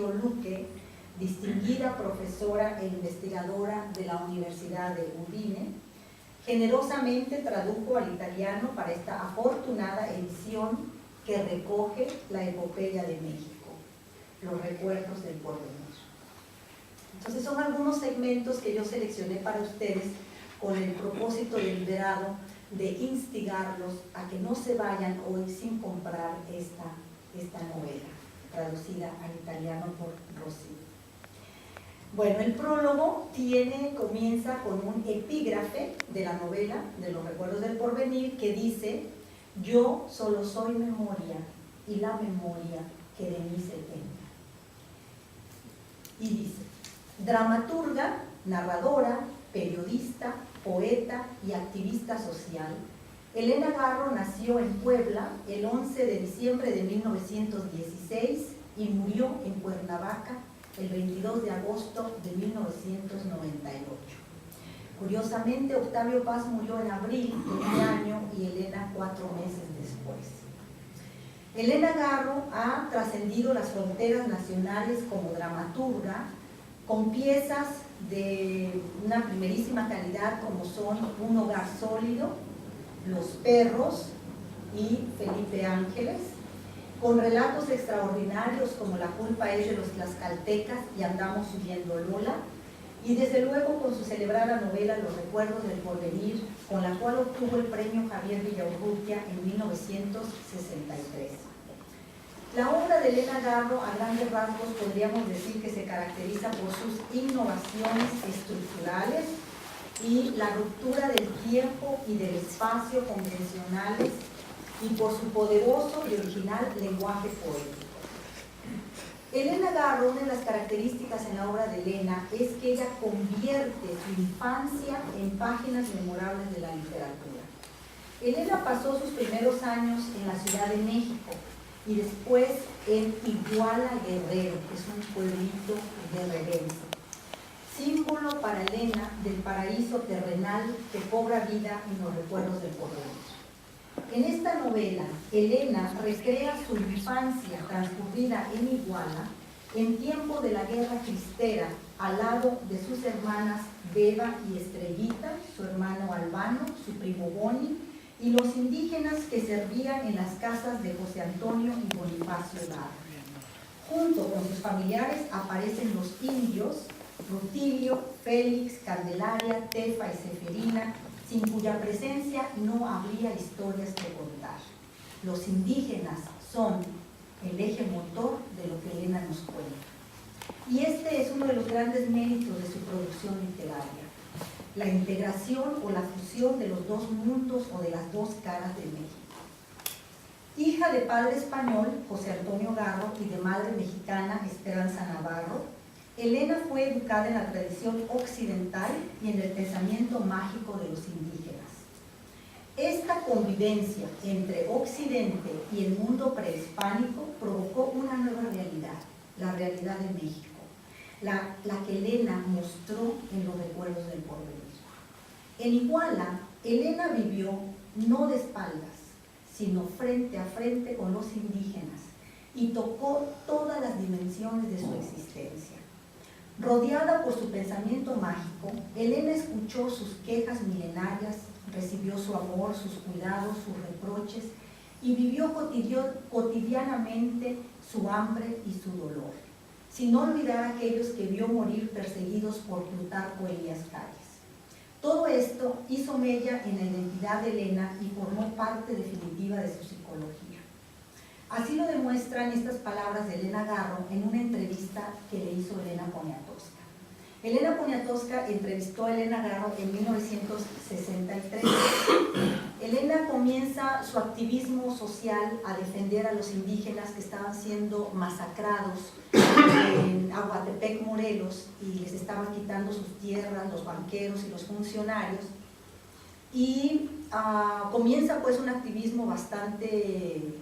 Luque, distinguida profesora e investigadora de la Universidad de Udine, generosamente tradujo al italiano para esta afortunada edición que recoge la epopeya de México, los recuerdos del porvenir. Entonces son algunos segmentos que yo seleccioné para ustedes con el propósito deliberado de instigarlos a que no se vayan hoy sin comprar esta novela, traducida al italiano por Rossi. Bueno, el prólogo comienza con un epígrafe de la novela, de los recuerdos del porvenir, que dice: yo solo soy memoria y la memoria que de mí se tenga. Y dice: dramaturga, narradora, periodista, poeta y activista social, Elena Garro nació en Puebla el 11 de diciembre de 1916 y murió en Cuernavaca el 22 de agosto de 1998. Curiosamente, Octavio Paz murió en abril de ese año y Elena 4 meses después. Elena Garro ha trascendido las fronteras nacionales como dramaturga, con piezas de una primerísima calidad como son Un hogar sólido, Los perros y Felipe Ángeles, con relatos extraordinarios como La culpa es de los tlaxcaltecas y Andamos huyendo Lola, y desde luego con su celebrada novela Los recuerdos del porvenir, con la cual obtuvo el premio Javier Villaurrutia en 1963. La obra de Elena Garro, a grandes rasgos, podríamos decir que se caracteriza por sus innovaciones estructurales y la ruptura del tiempo y del espacio convencionales, y por su poderoso y original lenguaje poético. Elena Garro, una de las características en la obra de Elena es que ella convierte su infancia en páginas memorables de la literatura. Elena pasó sus primeros años en la Ciudad de México y después en Iguala Guerrero, que es un pueblito guerrerense, símbolo para Elena del paraíso terrenal que cobra vida en los recuerdos del porvenir. En esta novela, Elena recrea su infancia transcurrida en Iguala en tiempo de la guerra cristera, al lado de sus hermanas Beba y Estrellita, su hermano Albano, su primo Boni, y los indígenas que servían en las casas de José Antonio y Bonifacio Garro. Junto con sus familiares aparecen los indios Rutilio, Félix, Candelaria, Tefa y Seferina, sin cuya presencia no habría historias que contar. Los indígenas son el eje motor de lo que Elena nos cuenta. Y este es uno de los grandes méritos de su producción literaria: la integración o la fusión de los dos mundos o de las dos caras de México. Hija de padre español, José Antonio Garro, y de madre mexicana, Esperanza Navarro, Elena fue educada en la tradición occidental y en el pensamiento mágico de los indígenas. Esta convivencia entre Occidente y el mundo prehispánico provocó una nueva realidad, la realidad de México, la que Elena mostró en los recuerdos del porvenir. En Iguala, Elena vivió no de espaldas, sino frente a frente con los indígenas y tocó todas las dimensiones de su existencia. Rodeada por su pensamiento mágico, Elena escuchó sus quejas milenarias, recibió su amor, sus cuidados, sus reproches y vivió cotidianamente su hambre y su dolor, sin olvidar a aquellos que vio morir perseguidos por Plutarco Elías Calles. Todo esto hizo mella en la identidad de Elena y formó parte definitiva de su psicología. Así lo demuestran estas palabras de Elena Garro en una entrevista que le hizo Elena Poniatowska. Elena Poniatowska entrevistó a Elena Garro en 1963. Elena comienza su activismo social a defender a los indígenas que estaban siendo masacrados en Aguatepec, Morelos, y les estaban quitando sus tierras, los banqueros y los funcionarios. Y comienza pues un activismo bastante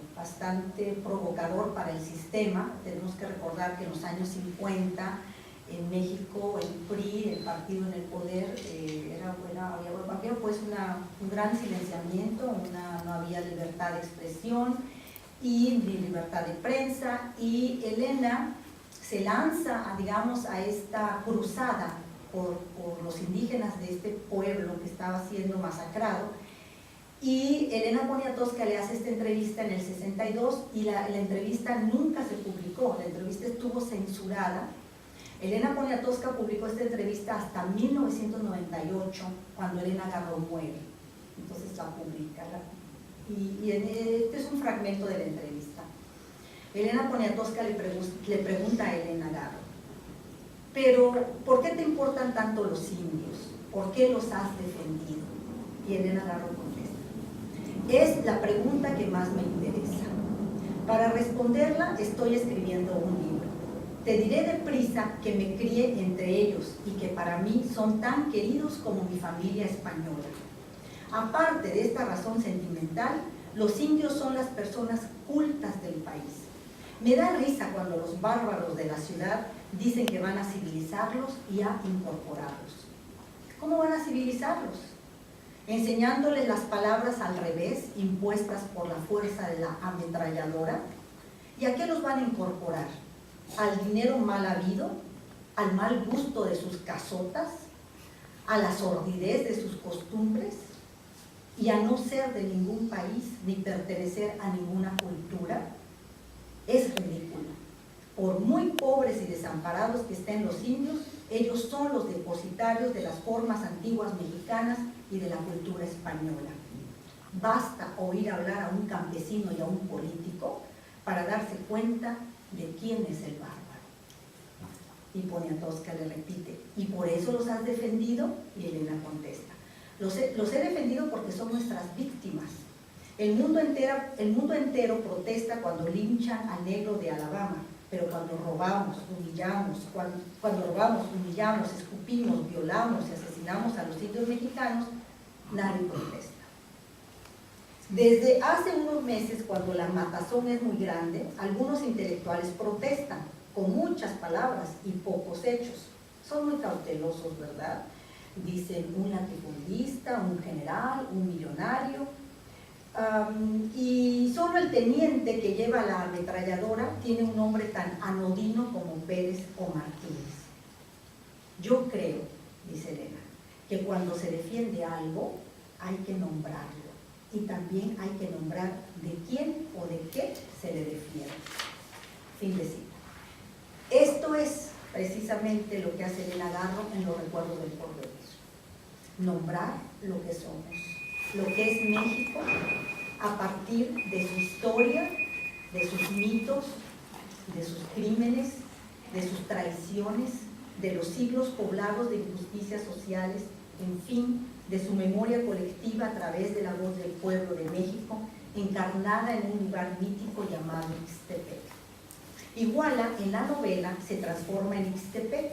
provocador para el sistema. Tenemos que recordar que en los años 50 en México el PRI, el partido en el poder, había pues un gran silenciamiento, no había libertad de expresión y libertad de prensa, y Elena se lanza, digamos, a esta cruzada por los indígenas de este pueblo que estaba siendo masacrado, y Elena Poniatowska le hace esta entrevista en el 62 y la entrevista nunca se publicó, la entrevista estuvo censurada. Elena Poniatowska publicó esta entrevista hasta 1998, cuando Elena Garro muere, entonces la publica. Este es un fragmento de la entrevista. Elena Poniatowska le pregunta a Elena Garro: pero ¿por qué te importan tanto los indios? ¿Por qué los has defendido? Y Elena Garro contesta: es la pregunta que más me interesa. Para responderla estoy escribiendo un libro. Te diré deprisa que me crié entre ellos y que para mí son tan queridos como mi familia española. Aparte de esta razón sentimental, los indios son las personas cultas del país. Me da risa cuando los bárbaros de la ciudad dicen que van a civilizarlos y a incorporarlos. ¿Cómo van a civilizarlos? Enseñándoles las palabras al revés, impuestas por la fuerza de la ametralladora. ¿Y a qué los van a incorporar? ¿Al dinero mal habido? ¿Al mal gusto de sus casotas? ¿A la sordidez de sus costumbres? ¿Y a no ser de ningún país ni pertenecer a ninguna cultura? Es ridículo. Por muy pobres y desamparados que estén los indios, ellos son los depositarios de las formas antiguas mexicanas y de la cultura española. Basta oír hablar a un campesino y a un político para darse cuenta de quién es el bárbaro. Y Poniatowska le repite: ¿y por eso los has defendido? Y Elena contesta: los he defendido porque son nuestras víctimas. El mundo entero protesta cuando linchan al negro de Alabama, pero cuando robamos, humillamos, escupimos, violamos y asesinamos a los indios mexicanos, nadie protesta. Desde hace unos meses, cuando la matazón es muy grande, algunos intelectuales protestan con muchas palabras y pocos hechos. Son muy cautelosos, ¿verdad? Dicen un latifundista, un general, un millonario, y solo el teniente que lleva la ametralladora tiene un nombre tan anodino como Pérez o Martínez. Yo creo, dice Elena, que cuando se defiende algo hay que nombrarlo, y también hay que nombrar de quién o de qué se le defiende. Fin de cita. Esto es precisamente lo que hace Elena Garro en Los recuerdos del porvenir. Nombrar lo que somos, lo que es México, a partir de su historia, de sus mitos, de sus crímenes, de sus traiciones, de los siglos poblados de injusticias sociales, en fin, de su memoria colectiva a través de la voz del pueblo de México, encarnada en un lugar mítico llamado Ixtepec. Iguala, en la novela, se transforma en Ixtepec,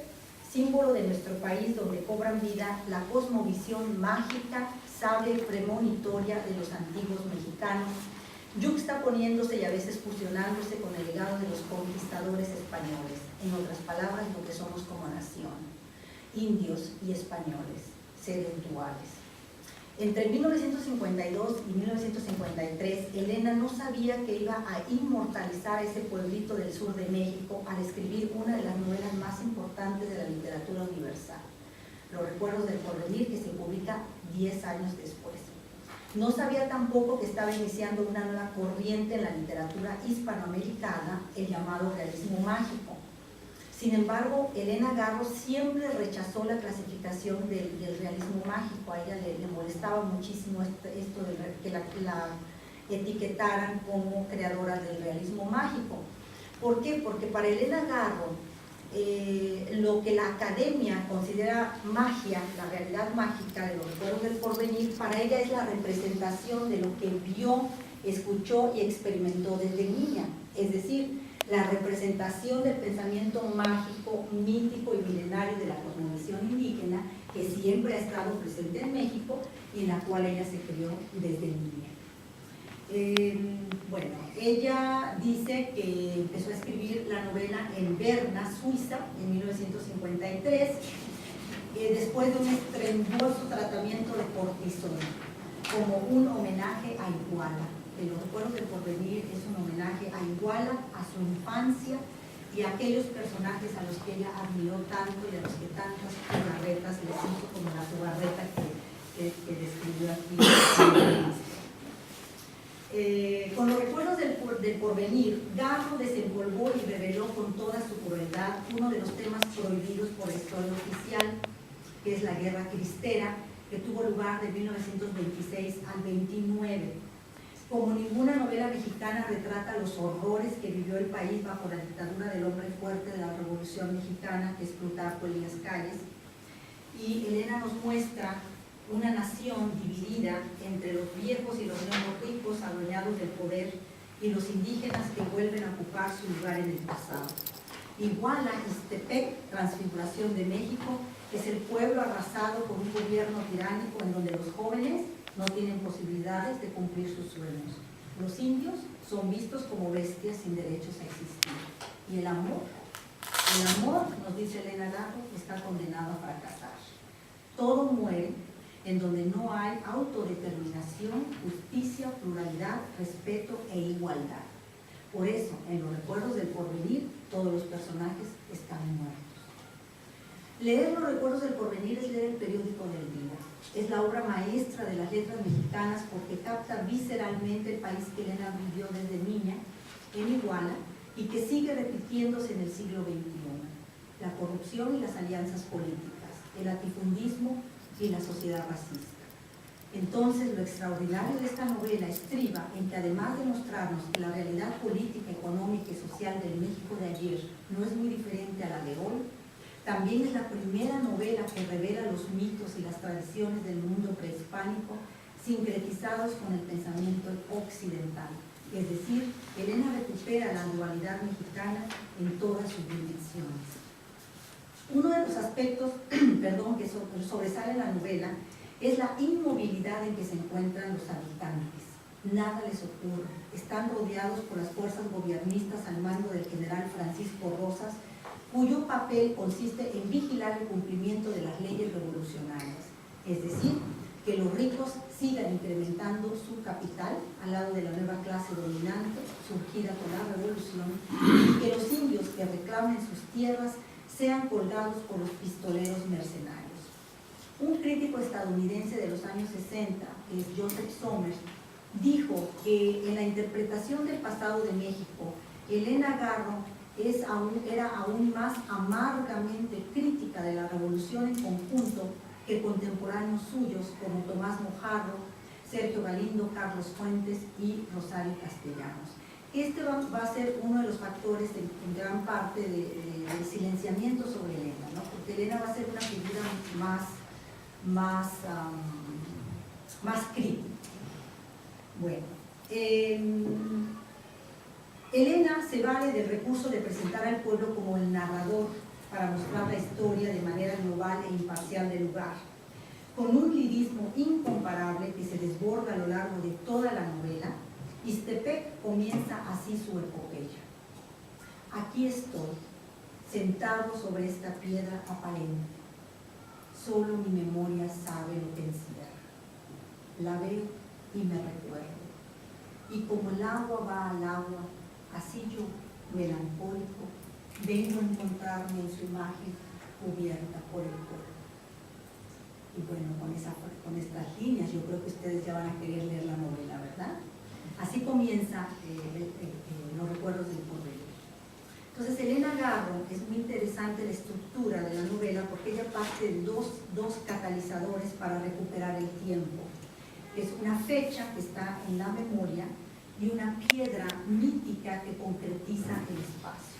símbolo de nuestro país, donde cobran vida la cosmovisión mágica, sable y premonitoria de los antiguos mexicanos, yuxtaponiéndose y a veces fusionándose con el legado de los conquistadores españoles, en otras palabras, lo que somos como nación, indios y españoles, seres duales. Entre 1952 y 1953, Elena no sabía que iba a inmortalizar ese pueblito del sur de México al escribir una de las novelas más importantes de la literatura universal, Los recuerdos del porvenir, que se publica 10 años después. No sabía tampoco que estaba iniciando una nueva corriente en la literatura hispanoamericana, el llamado realismo mágico. Sin embargo, Elena Garro siempre rechazó la clasificación del realismo mágico. A ella le molestaba muchísimo esto de que la etiquetaran como creadora del realismo mágico. ¿Por qué? Porque para Elena Garro, lo que la academia considera magia, la realidad mágica de los recuerdos del porvenir, para ella es la representación de lo que vio, escuchó y experimentó desde niña. Es decir, la representación del pensamiento mágico, mítico y milenario de la cosmovisión indígena, que siempre ha estado presente en México y en la cual ella se crió desde niña. Bueno, ella dice que empezó a escribir la novela en Berna, Suiza, en 1953, después de un estrendoso tratamiento de cortisona, como un homenaje a Iguala. Los recuerdos del porvenir es un homenaje a Iguala, a su infancia, y aquellos personajes a los que ella admiró tanto y a los que tantas jugarretas les hizo, como la jugarreta que describió aquí. Con los recuerdos del porvenir, Garro desenvolvió y reveló con toda su crueldad uno de los temas prohibidos por la historia oficial, que es la Guerra Cristera, que tuvo lugar de 1926 al 29. Como ninguna novela mexicana retrata los horrores que vivió el país bajo la dictadura del hombre fuerte de la Revolución Mexicana, que es Plutarco Elías Calles, y Elena nos muestra una nación dividida entre los viejos y los nuevos ricos adueñados del poder y los indígenas que vuelven a ocupar su lugar en el pasado. Iguala Ixtepec, Transfiguración de México, es el pueblo arrasado por un gobierno tiránico en donde los jóvenes no tienen posibilidades de cumplir sus sueños. Los indios son vistos como bestias sin derechos a existir. Y el amor, nos dice Elena Garro, está condenado a fracasar. Todo muere en donde no hay autodeterminación, justicia, pluralidad, respeto e igualdad. Por eso, en los recuerdos del porvenir, todos los personajes están muertos. Leer los recuerdos del porvenir es leer el periódico del día. Es la obra maestra de las letras mexicanas porque capta visceralmente el país que Elena vivió desde niña en Iguala y que sigue repitiéndose en el siglo XXI. La corrupción y las alianzas políticas, el latifundismo y la sociedad racista. Entonces, lo extraordinario de esta novela estriba en que, además de mostrarnos que la realidad política, económica y social del México de ayer no es muy diferente a la de hoy, también es la primera novela que revela los mitos y las tradiciones del mundo prehispánico sincretizados con el pensamiento occidental. Es decir, Elena recupera la dualidad mexicana en todas sus dimensiones. Uno de los aspectos que sobresale en la novela es la inmovilidad en que se encuentran los habitantes. Nada les ocurre. Están rodeados por las fuerzas gobiernistas al mando del general Francisco Rosas, cuyo papel consiste en vigilar el cumplimiento de las leyes revolucionarias. Es decir, que los ricos sigan incrementando su capital al lado de la nueva clase dominante surgida con la revolución y que los indios que reclamen sus tierras sean colgados por los pistoleros mercenarios. Un crítico estadounidense de los años 60, que es Joseph Somers, dijo que en la interpretación del pasado de México, Elena Garro era aún más amargamente crítica de la revolución en conjunto que contemporáneos suyos como Tomás Mojarro, Sergio Galindo, Carlos Fuentes y Rosario Castellanos. Este va a ser uno de los factores en gran parte del silenciamiento sobre Elena, ¿no? Porque Elena va a ser una figura más crítica. Bueno, Elena se vale del recurso de presentar al pueblo como el narrador para mostrar la historia de manera global e imparcial del lugar, con un lirismo incomparable que se desborda a lo largo de toda la novela. Ixtepec comienza así su epopeya. Aquí estoy, sentado sobre esta piedra aparente. Solo mi memoria sabe lo que encierra. La veo y me recuerdo. Y como el agua va al agua, así yo, melancólico, vengo a encontrarme en su imagen cubierta por el polvo. Y bueno, con estas líneas yo creo que ustedes ya van a querer leer la novela, ¿verdad? Así comienza los recuerdos del porvenir. Entonces, Elena Garro, es muy interesante la estructura de la novela porque ella parte de dos catalizadores para recuperar el tiempo. Es una fecha que está en la memoria y una piedra mítica que concretiza el espacio.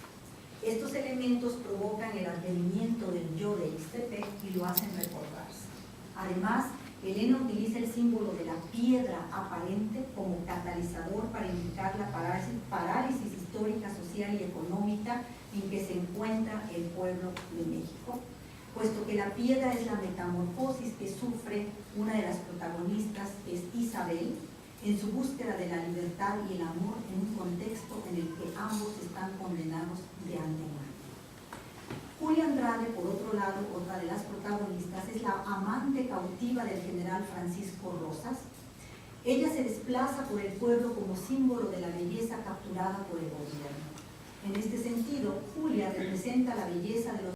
Estos elementos provocan el advenimiento del yo de Ixtepec y lo hacen recordarse. Además, Elena utiliza el símbolo de la piedra aparente como catalizador para indicar la parálisis histórica, social y económica en que se encuentra el pueblo de México, puesto que la piedra es la metamorfosis que sufre una de las protagonistas, que es Isabel, en su búsqueda de la libertad y el amor en un contexto en el que ambos están condenados de antemano. Julia Andrade, por otro lado, otra de las protagonistas, es la amante cautiva del general Francisco Rosas. Ella se desplaza por el pueblo como símbolo de la belleza capturada por el gobierno. En este sentido, Julia representa la belleza de los